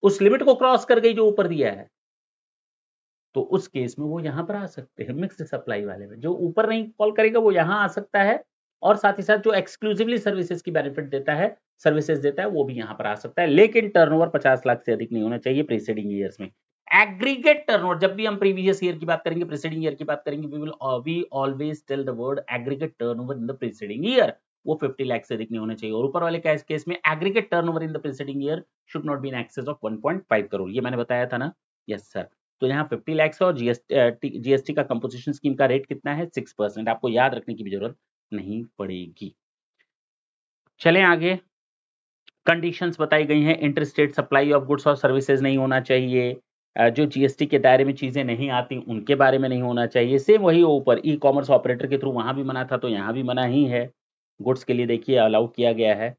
S1: उस लिमिट को क्रॉस कर गई जो ऊपर दिया है, तो उस केस में वो यहां पर आ सकते हैं मिक्स्ड सप्लाई वाले में। जो ऊपर नहीं कॉल करेगा वो यहां आ सकता है, और साथ ही साथ जो एक्सक्लूसिवली सर्विसेज की बेनिफिट देता है, सर्विसेज देता है, वो भी यहां पर आ सकता है। लेकिन टर्नओवर 50 लाख से अधिक नहीं होना चाहिए प्रीसीडिंग ईयर्स में। एग्रीगेट टर्नओवर, जब भी हम प्रीवियस ईयर की बात करेंगे, प्रीसीडिंग ईयर की बात करेंगे, we always tell the word aggregate turnover in the preceding year, वो 50 लाख से अधिक नहीं होना चाहिए। और ऊपर वाले केस में aggregate turnover in the preceding year should not be in excess of 1.5 crore, ये मैंने बताया था ना। Yes sir. तो यहाँ 50 लाख और जीएसटी का कंपोजिशन स्कीम का रेट कितना है? 6%। आपको याद रखने की भी जरूरत नहीं पड़ेगी। चलें आगे। कंडीशंस बताई गई हैं, इंटरस्टेट सप्लाई ऑफ गुड्स और सर्विसेज नहीं होना चाहिए, जो जीएसटी के दायरे में चीजें नहीं आती उनके बारे में नहीं होना चाहिए। सेम वही ऊपर ई कॉमर्स ऑपरेटर के थ्रू वहां भी मना था, तो यहाँ भी मना ही है। गुड्स के लिए देखिए अलाउ किया गया है।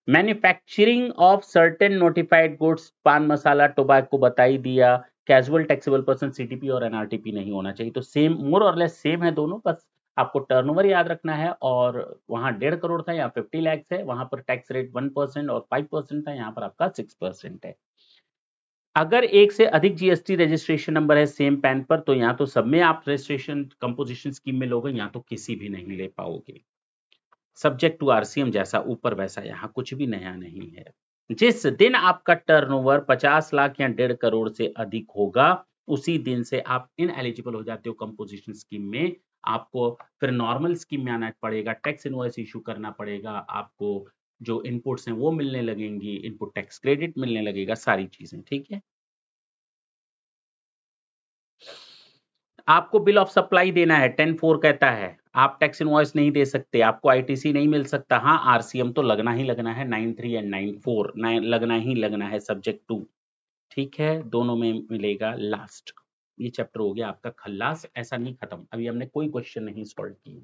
S1: Manufacturing of certain notified goods, पान मसाला टोबैको बता ही दिया। कैजुअल टैक्सेबल पर्सन सीटीपी और एनआरटीपी नहीं होना चाहिए। तो सेम, मोर और लेस सेम है दोनों, बस आपको टर्नओवर याद रखना है। और वहां 1.5 करोड़ था, यहाँ 50 लाख है, वहां पर टैक्स रेट 1% और 5% था, यहाँ पर आपका 6% है। अगर एक से अधिक जीएसटी रजिस्ट्रेशन नंबर है सेम पैन पर, तो यहाँ तो सब में आप रजिस्ट्रेशन कंपोजिशन स्कीम में लोगे, यहाँ तो किसी भी नहीं ले पाओगे। सब्जेक्ट टू आरसीएम, जैसा ऊपर वैसा, यहाँ कुछ भी नया नहीं है। जिस दिन आपका टर्नओवर 50 लाख या 1.5 करोड़ से अधिक होगा, उसी दिन से आप इनएलिजिबल हो जाते हो कंपोजिशन स्कीम में। आपको फिर नॉर्मल स्कीम में आना पड़ेगा, टैक्स इनवॉइस इशू करना पड़ेगा, आपको जो इनपुट्स हैं वो मिलने लगेंगी, इनपुट टैक्स क्रेडिट मिलने लगेगा, सारी चीजें। ठीक है। आपको बिल ऑफ सप्लाई देना है, 10(4) कहता है। आप टैक्स इनवॉइस नहीं दे सकते, आपको आईटीसी नहीं मिल सकता। हाँ, आरसीएम तो लगना ही लगना है, 9(3) एंड 9(4) लगना ही लगना है, सब्जेक्ट टू। ठीक है, दोनों में मिलेगा लास्ट। ये चैप्टर हो गया आपका खल्लास। ऐसा नहीं खत्म, अभी हमने कोई क्वेश्चन नहीं सॉल्व किए।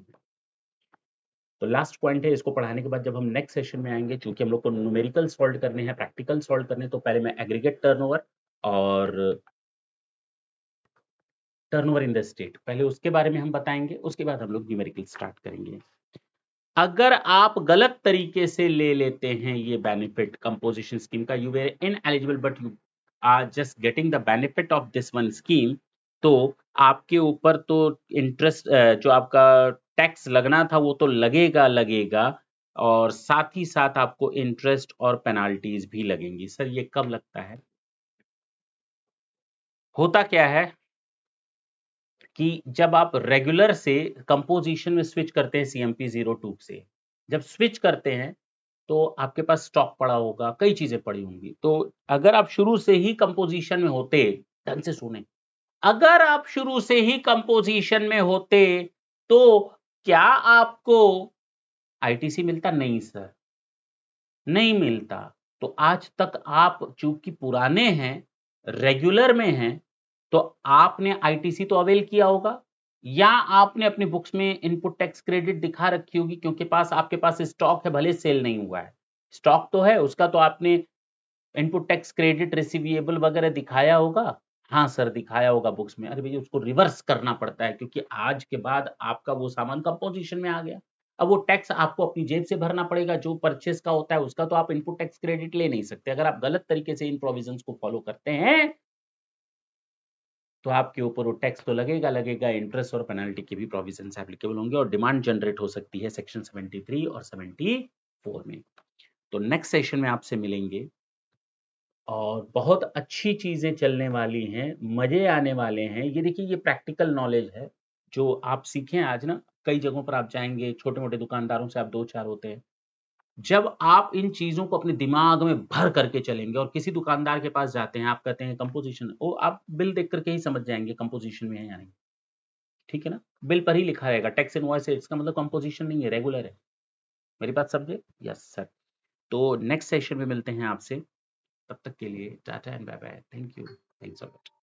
S1: तो लास्ट पॉइंट है, इसको पढ़ाने के बाद जब हम नेक्स्ट सेशन में आएंगे, चूंकि हम लोग को न्यूमेरिकल सॉल्व करने हैं, प्रैक्टिकल सॉल्व करने, तो पहले मैं एग्रीगेट टर्नओवर और टर्नओवर इन द स्टेट, पहले उसके बारे में हम बताएंगे, उसके बाद हम लोग न्यूमेरिकल स्टार्ट करेंगे। अगर आप गलत तरीके से ले लेते हैं ये बेनिफिट कंपोजिशन स्कीम का, you were ineligible but you are just getting the benefit of this one scheme, तो आपके ऊपर तो इंटरेस्ट, जो आपका टैक्स लगना था वो तो लगेगा लगेगा, और साथ ही साथ आपको इंटरेस्ट और पेनाल्टीज भी लगेंगी। सर ये कब लगता है? होता क्या है कि जब आप रेगुलर से कंपोजिशन में स्विच करते हैं सीएमपी 02 से, जब स्विच करते हैं तो आपके पास स्टॉक पड़ा होगा, कई चीजें पड़ी होंगी। तो अगर आप शुरू से ही कंपोजिशन में होते, ढंग से सुने, अगर आप शुरू से ही कंपोजिशन में होते तो क्या आपको आईटीसी मिलता? नहीं सर, नहीं मिलता। तो आज तक आप चूंकि पुराने हैं, रेगुलर में हैं, तो आपने आईटीसी तो अवेल किया होगा, या आपने अपनी बुक्स में इनपुट टैक्स क्रेडिट दिखा रखी होगी, क्योंकि आपके पास स्टॉक है, भले सेल नहीं हुआ है, स्टॉक तो है उसका, तो आपने इनपुट टैक्स क्रेडिट रिसीवेबल वगैरह दिखाया होगा। हाँ सर दिखाया होगा बुक्स में। अरे भैया उसको रिवर्स करना पड़ता है, क्योंकि आज के बाद आपका वो सामान कंपोजिशन में आ गया। अब वो टैक्स आपको अपनी जेब से भरना पड़ेगा, जो परचेस का होता है उसका तो आप इनपुट टैक्स क्रेडिट ले नहीं सकते। अगर आप गलत तरीके से इन प्रोविजंस को फॉलो करते हैं तो आपके ऊपर वो टैक्स तो लगेगा लगेगा, इंटरेस्ट और पेनल्टी के भी प्रोविजंस एप्लीकेबल होंगे, और डिमांड जनरेट हो सकती है सेक्शन 73 और 74 में। तो नेक्स्ट सेशन में आपसे मिलेंगे, और बहुत अच्छी चीजें चलने वाली हैं, मजे आने वाले हैं। ये देखिए, ये प्रैक्टिकल नॉलेज है जो आप सीखें आज ना। कई जगहों पर आप जाएंगे, छोटे मोटे दुकानदारों से आप 2-4 होते हैं, जब आप इन चीजों को अपने दिमाग में भर करके चलेंगे, और किसी दुकानदार के पास जाते हैं, आप कहते हैं कंपोजिशन, वो आप बिल देख करके ही समझ जाएंगे कंपोजिशन में है या नहीं। ठीक है ना, बिल पर ही लिखा रहेगा टैक्स इनवॉइस है, इसका मतलब कंपोजिशन नहीं है, रेगुलर है। मेरी बात समझे? Yes sir. तो नेक्स्ट सेशन में मिलते हैं आपसे, तब तक के लिए tata and bye bye. Thank you, thanks a lot.